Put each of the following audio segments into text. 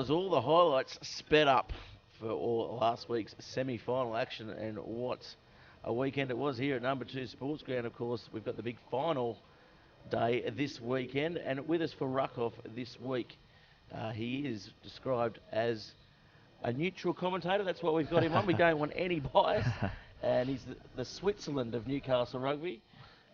guys, all the highlights sped up for all last week's semi-final action, and what a weekend it was here at number 2 Sports Ground. Of course, we've got the big final day this weekend, and with us for Ruck this week, he is described as a neutral commentator. That's why we've got him on. We don't want any bias, and he's the Switzerland of Newcastle rugby.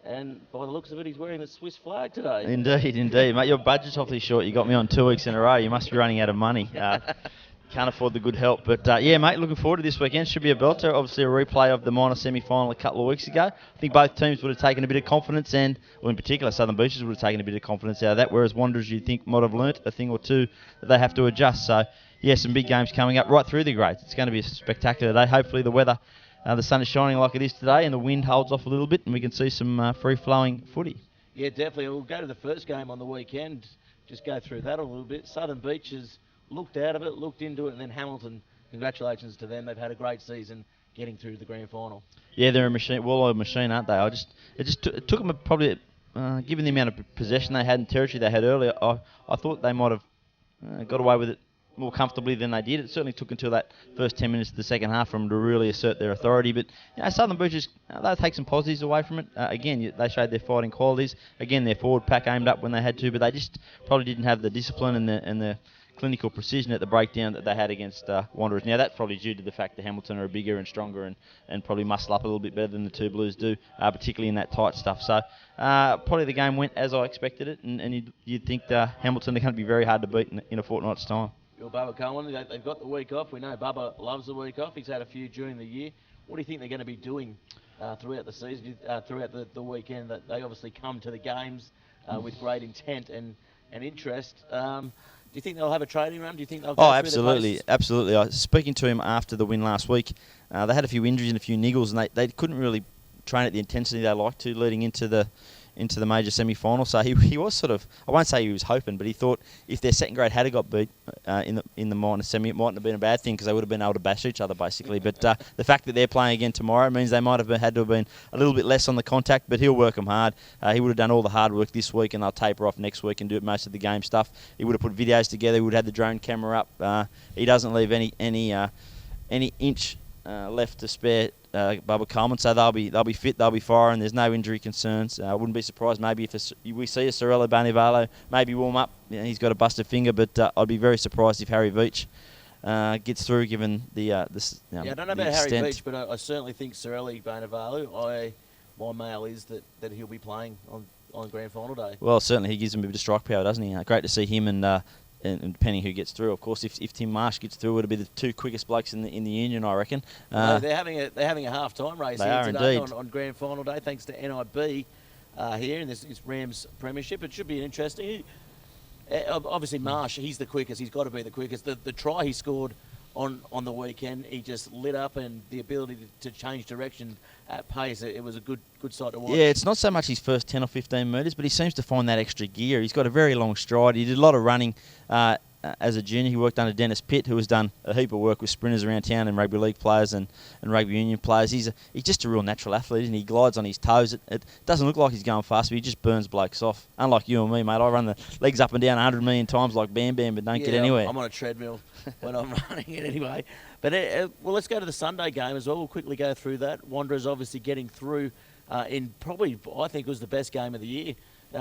And by the looks of it, he's wearing the Swiss flag today. Indeed, mate. Your budget's awfully short. You got me on 2 weeks in a row. You must be running out of money. Can't afford the good help. But, yeah, mate, looking forward to this weekend. Should be a belter. Obviously, a replay of the minor semi-final a couple of weeks ago. I think both teams would have taken a bit of confidence, and, well, in particular, Southern Beaches would have taken a bit of confidence out of that, whereas Wanderers, you think, might have learnt a thing or two that they have to adjust. So, yeah, some big games coming up right through the grades. It's going to be a spectacular day. Hopefully the weather... the sun is shining like it is today, and the wind holds off a little bit, and we can see some free-flowing footy. Yeah, definitely. We'll go to the first game on the weekend, just go through that a little bit. Southern Beaches looked out of it, looked into it, and then Hamilton, congratulations to them. They've had a great season getting through the grand final. Yeah, they're a machine, well-oiled machine, aren't they? It took them probably, given the amount of possession they had and territory they had earlier, I thought they might have got away with it more comfortably than they did. It certainly took until that first 10 minutes of the second half for them to really assert their authority. But Southern Beaches, they'll take some positives away from it. Again, they showed their fighting qualities. Again, their forward pack aimed up when they had to, but they just probably didn't have the discipline and the clinical precision at the breakdown that they had against Wanderers. Now, that's probably due to the fact that Hamilton are bigger and stronger and probably muscle up a little bit better than the two Blues do, particularly in that tight stuff. So probably the game went as I expected it, and you'd think Hamilton are going to be very hard to beat in a fortnight's time. Bubba Cohen, they've got the week off. We know Bubba loves the week off. He's had a few during the year. What do you think they're going to be doing throughout the season, throughout the weekend? That they obviously come to the games with great intent and interest. Do you think they'll have a training run? Do you think they'll go absolutely. I was speaking to him after the win last week. They had a few injuries and a few niggles, and they couldn't really train at the intensity they liked to leading into the major semi-final. So he was sort of, I won't say he was hoping, but he thought if their second grade had got beat in the minor semi, it mightn't have been a bad thing because they would have been able to bash each other basically. But the fact that they're playing again tomorrow means they might have had to have been a little bit less on the contact, but he'll work them hard. He would have done all the hard work this week, and they'll taper off next week and do most of the game stuff. He would have put videos together. He would have had the drone camera up. He doesn't leave any inch left to spare Bubba Coleman, so they'll be fit, they'll be firing. There's no injury concerns. I wouldn't be surprised maybe if we see a Sorello Banivalo maybe warm up. He's got a busted finger, but I'd be very surprised if Harry Veach gets through, given the I don't know about Harry Veach, but I certainly think Sorello Banivalo. My mail is that he'll be playing on grand final day. Well, certainly he gives him a bit of strike power, doesn't he? Great to see him and depending who gets through, of course, if Tim Marsh gets through, it'll be the two quickest blokes in the union, I reckon. They're having a half-time race here today indeed. on grand final day, thanks to NIB here in this Rams Premiership. It should be interesting. Obviously, Marsh, he's the quickest. He's got to be the quickest. The try he scored on the weekend, he just lit up, and the ability to change direction at pace, it was a good sight to watch. Yeah, it's not so much his first 10 or 15 metres, but he seems to find that extra gear. He's got a very long stride. He did a lot of running as a junior. He worked under Dennis Pitt, who has done a heap of work with sprinters around town and rugby league players and rugby union players. He's just a real natural athlete, and he glides on his toes. It doesn't look like he's going fast, but he just burns blokes off. Unlike you and me, mate. I run the legs up and down 100 million times like Bam Bam, but don't get anywhere. I'm on a treadmill when I'm running it anyway. But well, let's go to the Sunday game as well. We'll quickly go through that. Wanderers obviously getting through in probably, I think, it was the best game of the year,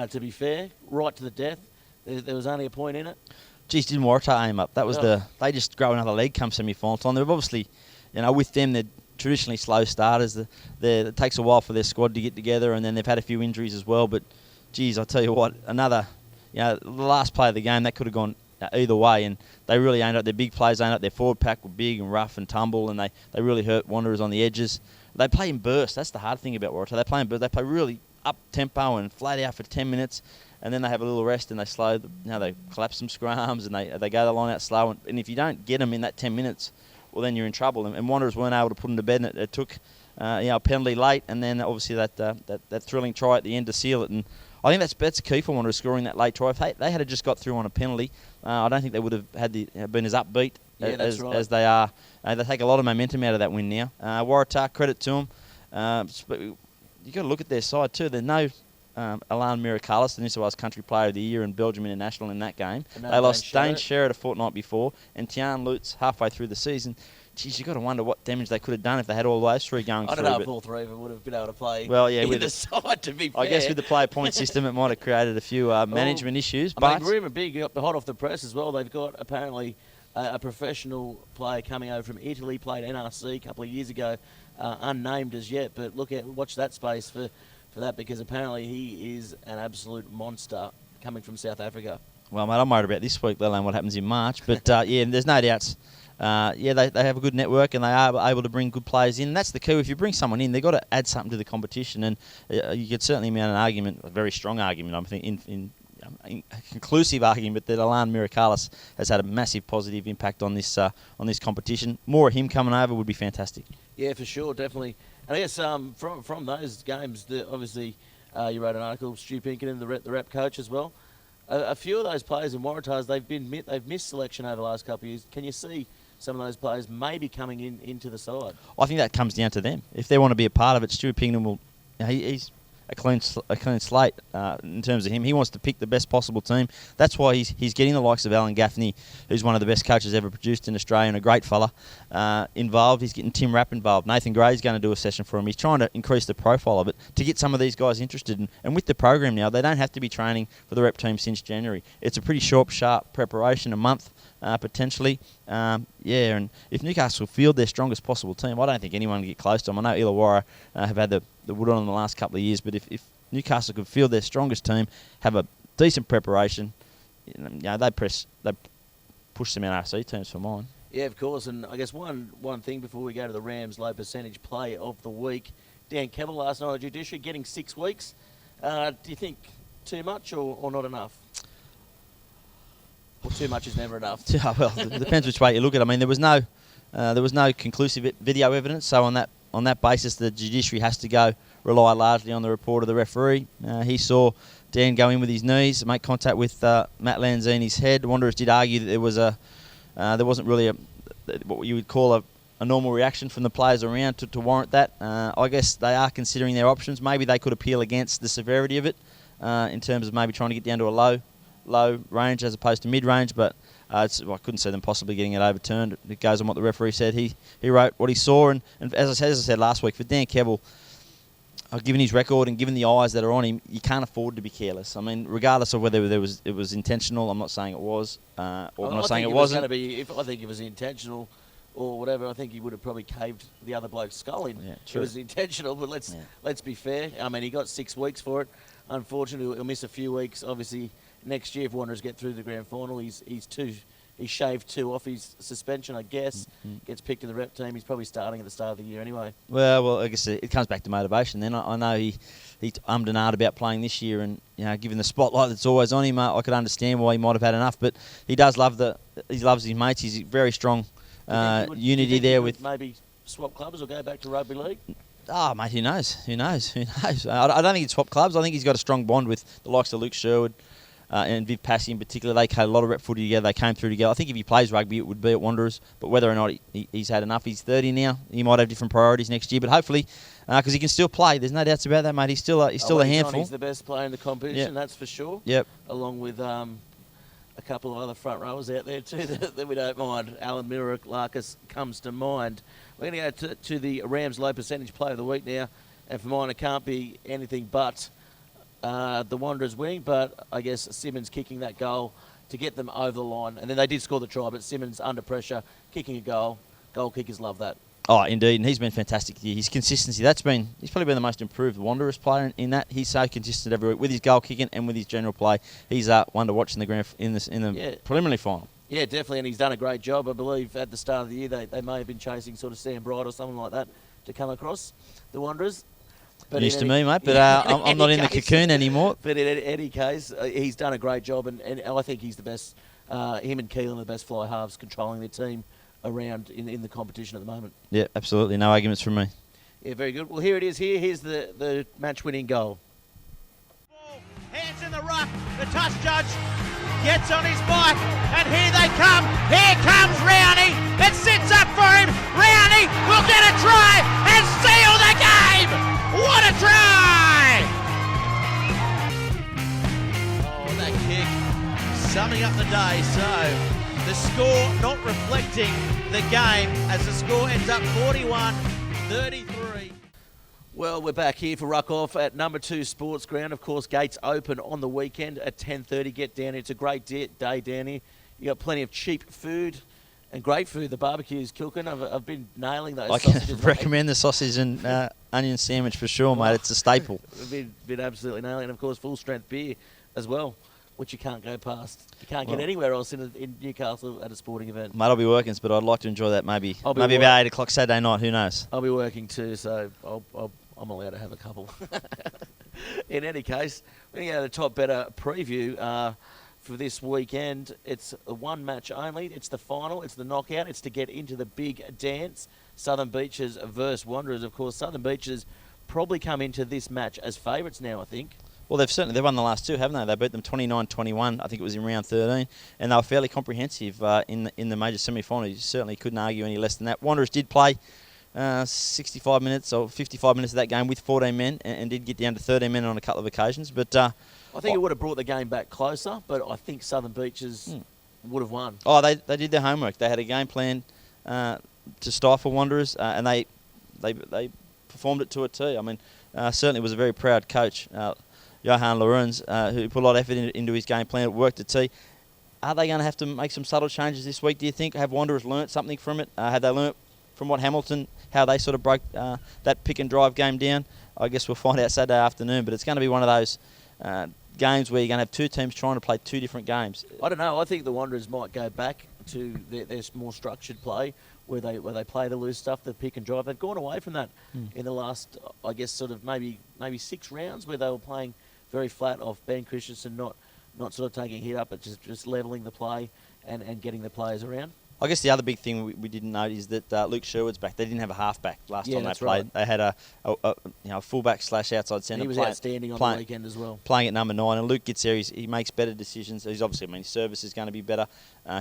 to be fair, right to the death. There was only a point in it. Geez, didn't Waratah aim up? That was they just grow another leg come semi-final time. They're obviously, with them, they're traditionally slow starters. It takes a while for their squad to get together, and then they've had a few injuries as well. But, geez, I'll tell you what, the last play of the game, that could have gone either way, and they really aimed up. Their big plays aimed up. Their forward pack were big and rough and tumble, and they really hurt Wanderers on the edges. They play in bursts. That's the hard thing about Waratah. They play in bursts. They play really up-tempo and flat out for 10 minutes. And then they have a little rest and they slow. They collapse some scrums and they go the line out slow. And if you don't get them in that 10 minutes, well, then you're in trouble. And Wanderers weren't able to put them to bed. And it took a penalty late, and then obviously that thrilling try at the end to seal it. And I think that's key for Wanderers, scoring that late try. If they had just got through on a penalty, I don't think they would have had been as upbeat as they are. They take a lot of momentum out of that win now. Waratah, credit to them. You've got to look at their side too. There's no Alan Miracalis, the New South Wales Country Player of the Year and Belgium International in that game. And They lost Dane Sherritt a fortnight before, and Tian Lutz halfway through the season. Geez, you've got to wonder what damage they could have done if they had all those three going through. I don't know if all three of them would have been able to play with the side, to be fair. I guess with the player point system, it might have created a few management issues. I mean, rumour big, hot off the press as well. They've got apparently a professional player coming over from Italy, played NRC a couple of years ago, unnamed as yet. But watch that space for that, because apparently he is an absolute monster coming from South Africa. Well, mate, I'm worried about this week, let alone what happens in March. But yeah, there's no doubts. They have a good network and they are able to bring good players in. That's the key. If you bring someone in, they've got to add something to the competition. And you could certainly mount an argument, a very strong argument, I think, in a conclusive argument that Alan Miracalis has had a massive positive impact on this competition. More of him coming over would be fantastic. Yeah, for sure, definitely. And I guess from those games, obviously you wrote an article, Stu Pinkerton, the rep coach as well. A few of those players in Waratahs, they've missed selection over the last couple of years. Can you see some of those players maybe coming into the side? I think that comes down to them. If they want to be a part of it, Stuart Pinkerton will. He's a clean slate in terms of him. He wants to pick the best possible team. That's why he's getting the likes of Alan Gaffney, who's one of the best coaches ever produced in Australia and a great fella, involved. He's getting Tim Rapp involved. Nathan Gray's going to do a session for him. He's trying to increase the profile of it to get some of these guys interested. And with the program now, they don't have to be training for the rep team since January. It's a pretty sharp preparation, a month potentially. And if Newcastle field their strongest possible team, I don't think anyone can get close to them. I know Illawarra have had the wood on in the last couple of years, but if Newcastle could field their strongest team, have a decent preparation, they push some NRC teams for mine. Yeah, of course. And I guess one thing before we go to the Rams low percentage play of the week, Dan Kevill last night at Judiciary getting 6 weeks. Do you think too much or not enough? Well, too much is never enough. Yeah, well, it depends which way you look at it. I mean, there was no conclusive video evidence, so on that basis, the judiciary has to rely largely on the report of the referee. He saw Dan go in with his knees, make contact with Matt Lanzini's head. Wanderers did argue that there wasn't really what you would call a normal reaction from the players around to warrant that. I guess they are considering their options. Maybe they could appeal against the severity of it in terms of maybe trying to get down to a low range as opposed to mid-range, but I couldn't see them possibly getting it overturned. It goes on what the referee said. He wrote what he saw, and as I said last week, for Dan Kevill, given his record and given the eyes that are on him, you can't afford to be careless. I mean, regardless of whether it was intentional, I'm not saying it was, or I'm not saying it wasn't. If I think it was intentional or whatever, I think he would have probably caved the other bloke's skull in. Yeah, true. It was intentional, but let's be fair. I mean, he got 6 weeks for it. Unfortunately, he'll miss a few weeks. Obviously, next year, if Wanderers get through the grand final, he's shaved 2 off his suspension, I guess. Gets picked in the rep team. He's probably starting at the start of the year anyway. Well, I guess it comes back to motivation. Then I know he ummed and ahed about playing this year, and given the spotlight that's always on him, I could understand why he might have had enough. But he does loves his mates. He's very strong unity there with maybe swap clubs or go back to rugby league. Oh, mate, who knows? I don't think he'd swap clubs. I think he's got a strong bond with the likes of Luke Sherwood and Viv Passy in particular. They had a lot of rep footy together. They came through together. I think if he plays rugby, it would be at Wanderers. But whether or not he's had enough, he's 30 now. He might have different priorities next year. But hopefully, because he can still play. There's no doubts about that, mate. He's still a handful. He's the best player in the competition, That's for sure. Yep. Along with a couple of other front rowers out there too that we don't mind. Alan Miracalis comes to mind. We're going to go to the Rams low percentage play of the week now. And for mine, it can't be anything but the Wanderers winning, but I guess Simmons kicking that goal to get them over the line. And then they did score the try, but Simmons under pressure, kicking a goal. Goal kickers love that. Oh, indeed, and he's been fantastic here. His consistency, he's probably been the most improved Wanderers player in that. He's so consistent every week with his goal kicking and with his general play. He's one to watch in the preliminary final. Yeah, definitely, and he's done a great job. I believe at the start of the year they may have been chasing sort of Sam Bright or something like that to come across the Wanderers. But used to me, mate, but I'm not in the cocoon anymore. But in any case, he's done a great job, and I think he's the best. Him and Keelan are the best fly halves controlling their team around in the competition at the moment. Yeah, absolutely. No arguments from me. Yeah, very good. Well, here it is. Here's the match-winning goal. Hands in the ruck. The touch judge gets on his bike, and here they come. Here comes Rowney. It sits up for him. Rowney will get a try and seal the game. What a try! opening up the day. So the score not reflecting the game as the score ends up 41-33. Well, we're back here for Ruck Off at number 2 Sports Ground. Of course, gates open on the weekend at 10:30. Get down here. It's a great day down here. You got plenty of cheap food and great food. The barbecue's cooking. I've been nailing those I can sausages. recommend the sausage and onion sandwich for sure, mate. It's a staple. We've been absolutely nailing. And, of course, full-strength beer as well, which you can't go past. You can't get anywhere else in Newcastle at a sporting event. Mate, I'll be working, but I'd like to enjoy that maybe I'll be about 8 o'clock Saturday night. Who knows? I'll be working too, so I'm allowed to have a couple. In any case, we're going to go to the top better preview for this weekend. It's a one match only. It's the final. It's the knockout. It's to get into the big dance. Southern Beaches versus Wanderers. Of course, Southern Beaches probably come into this match as favourites now, I think. Well, they've won the last two, haven't they? They beat them 29-21. I think it was in round 13, and they were fairly comprehensive in the major semi-final. You certainly couldn't argue any less than that. Wanderers did play 65 minutes or 55 minutes of that game with 14 men and did get down to 13 men on a couple of occasions. But I think it would have brought the game back closer, but I think Southern Beaches would have won. Oh, they did their homework. They had a game plan to stifle Wanderers, and they performed it to a T. I mean, certainly was a very proud coach, Johan Laruns, who put a lot of effort into his game plan. It worked a T. Are they going to have to make some subtle changes this week, do you think? Have Wanderers learnt something from it? Have they learnt from what Hamilton, how they sort of broke that pick and drive game down? I guess we'll find out Saturday afternoon, but it's going to be one of those games where you're going to have two teams trying to play two different games. I don't know. I think the Wanderers might go back to their more structured play where they play the loose stuff, the pick and drive. They've gone away from that in the last, I guess, sort of maybe 6 rounds where they were playing very flat off Ben Christensen, not sort of taking a hit up, but just levelling the play and getting the players around. I guess the other big thing we didn't note is that Luke Sherwood's back. They didn't have a halfback last time they played. Right. They had a fullback / outside centre. He was outstanding on the weekend as well. Playing at number 9. And Luke gets there, he makes better decisions. He's obviously, his service is going to be better.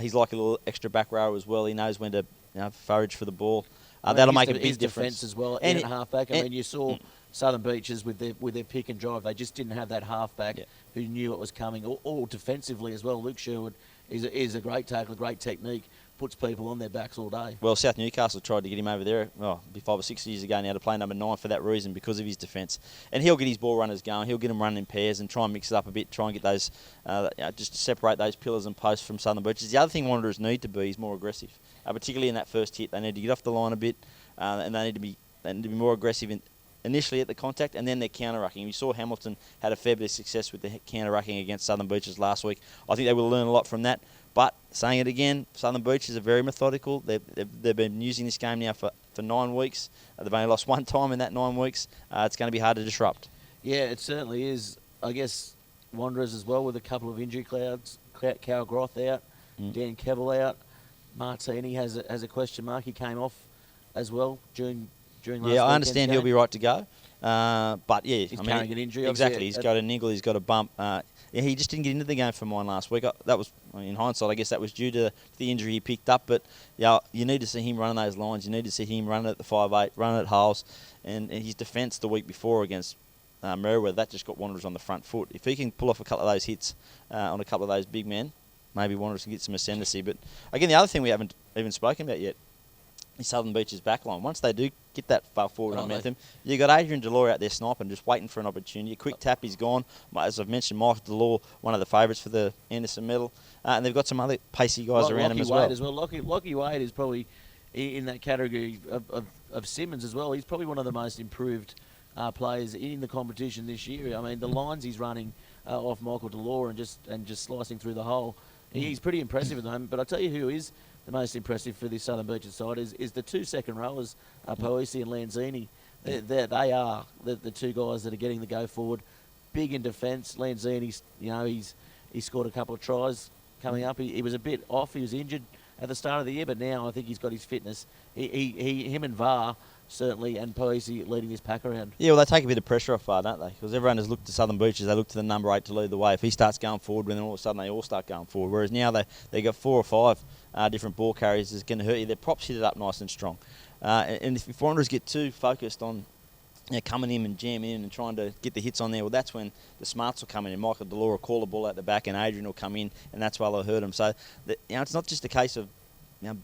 He's like a little extra back rower as well. He knows when to forage for the ball. That'll make a big difference. Defence as well, and halfback. I mean, you saw Southern Beaches with their pick and drive. They just didn't have that halfback who knew what was coming. All defensively as well. Luke Sherwood is a great tackler, great technique. Puts people on their backs all day. Well, South Newcastle tried to get him over there, be 5 or 6 years ago now to play number 9 for that reason, because of his defence. And he'll get his ball runners going. He'll get them running in pairs and try and mix it up a bit, try and get those, just separate those pillars and posts from Southern Beaches. The other thing Wanderers need to be is more aggressive, particularly in that first hit. They need to get off the line a bit, and they need to be more aggressive initially at the contact, and then they're counter-rucking. You saw Hamilton had a fair bit of success with the counter-rucking against Southern Beaches last week. I think they will learn a lot from that. But saying it again, Southern Beaches are very methodical. They've been using this game now for 9 weeks. They've only lost one time in that 9 weeks. It's going to be hard to disrupt. Yeah, it certainly is. I guess Wanderers as well with a couple of injury clouds. Cal Groth out, Dan Kevel out. Martini has a question mark. He came off as well during last weekend's I understand game. He'll be right to go. But yeah, he's carrying an injury. Exactly, he's got a niggle, he's got a bump. He just didn't get into the game for mine last week. That was, in hindsight, I guess that was due to the injury he picked up. But you need to see him running those lines. You need to see him running at the 5'8", running at Hulls, and his defence the week before against Merriweather, that just got Wanderers on the front foot. If he can pull off a couple of those hits on a couple of those big men, maybe Wanderers can get some ascendancy. But again, the other thing we haven't even spoken about yet is Southern Beaches backline. Once they do get that far forward momentum, you got Adrian Delore out there sniping, just waiting for an opportunity. A quick tap, he's gone. As I've mentioned, Michael Delore, one of the favourites for the Anderson medal. And they've got some other pacey guys around him as well. Lockie Wade is probably in that category of Simmons as well. He's probably one of the most improved players in the competition this year. I mean, the lines he's running off Michael Delore and just slicing through the hole, he's pretty impressive at the moment. But I tell you who is the most impressive for this Southern Beaches side is the 2 second rowers, Poisi and Lanzini. They are the 2 guys that are getting the go forward. Big in defence. Lanzini, he scored a couple of tries coming up. He was a bit off. He was injured at the start of the year, but now I think he's got his fitness. Him and VAR certainly, and Poisi leading this pack around. Yeah, well, they take a bit of pressure off VAR, don't they? Because everyone has looked to Southern Beaches. They look to the number 8 to lead the way. If he starts going forward, then all of a sudden they all start going forward. Whereas now they got 4 or 5 different ball carriers. It's going to hurt you. Their props hit it up nice and strong. And if Wanderers get too focused on coming in and jamming in and trying to get the hits on there, well, that's when the smarts will come in, and Michael Delore will call the ball at the back, and Adrian will come in, and that's why they'll hurt him. So, it's not just a case of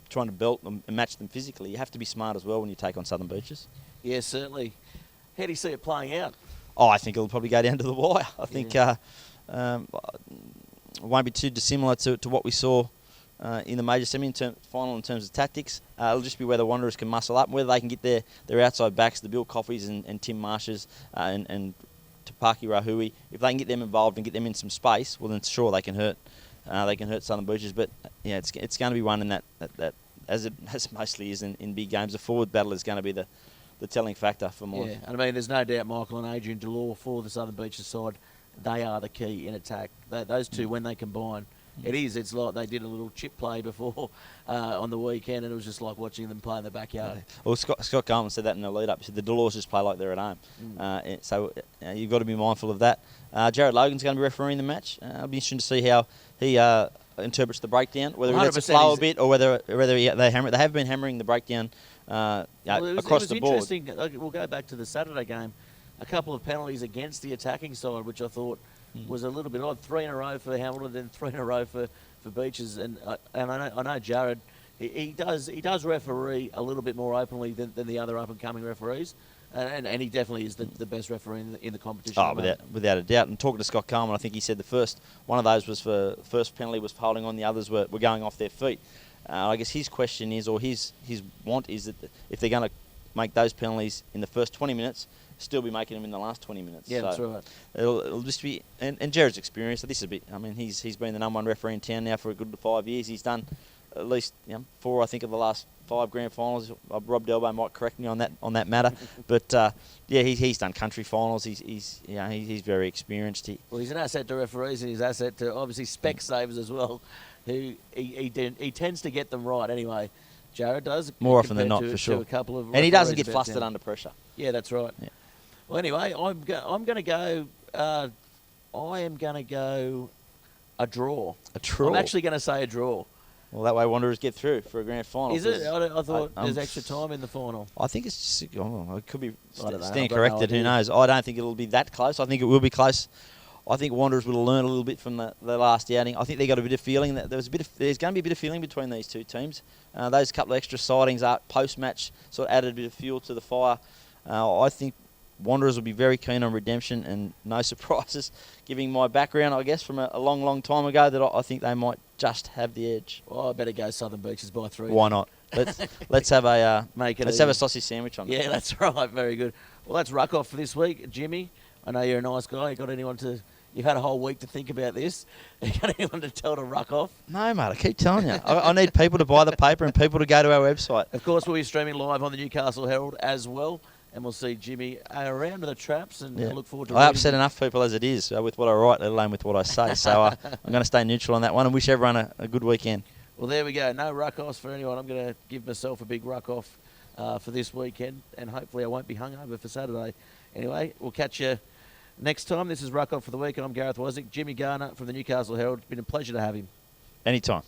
trying to belt them and match them physically. You have to be smart as well when you take on Southern Beaches. Yeah, certainly. How do you see it playing out? Oh, I think it'll probably go down to the wire. I think it won't be too dissimilar to what we saw in the major semi final in terms of tactics. It'll just be whether Wanderers can muscle up and whether they can get their outside backs, the Bill Coffeys and Tim Marshes and Tapaki Rahui. If they can get them involved and get them in some space, well then sure they can hurt Southern Beaches. But yeah, it's going to be one in that as it mostly is in big games. The forward battle is going to be the telling factor for more. Yeah, and I mean, there's no doubt Michael and Adrian Delore for the Southern Beaches side, they are the key in attack. Those two, when they combine, it's like they did a little chip play before on the weekend, and it was just like watching them play in the backyard. Well, Scott Coleman said that in the lead-up. He said the Delores just play like they're at home. So you've got to be mindful of that. Jared Logan's going to be refereeing the match. It'll be interesting to see how he interprets the breakdown, whether he lets it flow a bit or whether they hammer it. They have been hammering the breakdown across the board. Interesting. We'll go back to the Saturday game. A couple of penalties against the attacking side, which I thought was a little bit odd. 3 in a row for Hamilton, then 3 in a row for Beaches. And I know Jared, he does referee a little bit more openly than the other up-and-coming referees. And he definitely is the best referee in the competition. Oh, without a doubt. And talking to Scott Coleman, I think he said the first penalty was for holding on, the others were going off their feet. I guess his question is, or his want is that if they're going to make those penalties in the first 20 minutes, still be making them in the last 20 minutes. Yeah, that's right. It'll just be, and Jared's experience. So this is a bit. I mean, he's been the number one referee in town now for a good 5 years. He's done at least 4, I think, of the last 5 grand finals. Rob Delbo might correct me on that matter, but he's done country finals. He's very experienced. Well, he's an asset to referees, and he's an asset to obviously spec savers as well. Who he tends to get them right anyway. Jared does more often than not, for sure. And he doesn't get flustered under pressure. Yeah, that's right. Yeah. Well, anyway, I'm going to go. I am going to go a draw. A draw. I'm actually going to say a draw. Well, that way Wanderers get through for a grand final. Is it? I thought there's extra time in the final. I think it's just. It could be stand corrected. Who knows? I don't think it'll be that close. I think it will be close. I think Wanderers will learn a little bit from the last outing. I think they got a bit of feeling that there's going to be a bit of feeling between these two teams. Those couple of extra sightings post-match sort of added a bit of fuel to the fire. I think Wanderers will be very keen on redemption, and no surprises, given my background, I guess, from a long, long time ago, that I think they might just have the edge. Well, I better go Southern Beaches by 3. Why not? Let's have a have a sausage sandwich on it. Yeah, that's right. Very good. Well, that's Ruck off for this week, Jimmy. I know you're a nice guy. You got anyone to? You've had a whole week to think about this. You got anyone to tell to Ruck off? No, mate. I keep telling you. I need people to buy the paper and people to go to our website. Of course, we'll be streaming live on the Newcastle Herald as well. And we'll see Jimmy around to the traps, and we'll look forward to it. I upset enough people as it is with what I write, let alone with what I say. So I'm going to stay neutral on that one and wish everyone a good weekend. Well, there we go. No ruck-offs for anyone. I'm going to give myself a big ruck-off for this weekend, and hopefully I won't be hungover for Saturday. Anyway, we'll catch you next time. This is Ruck Off for the week. I'm Gareth Wozniak. Jimmy Garner from the Newcastle Herald. It's been a pleasure to have him. Anytime.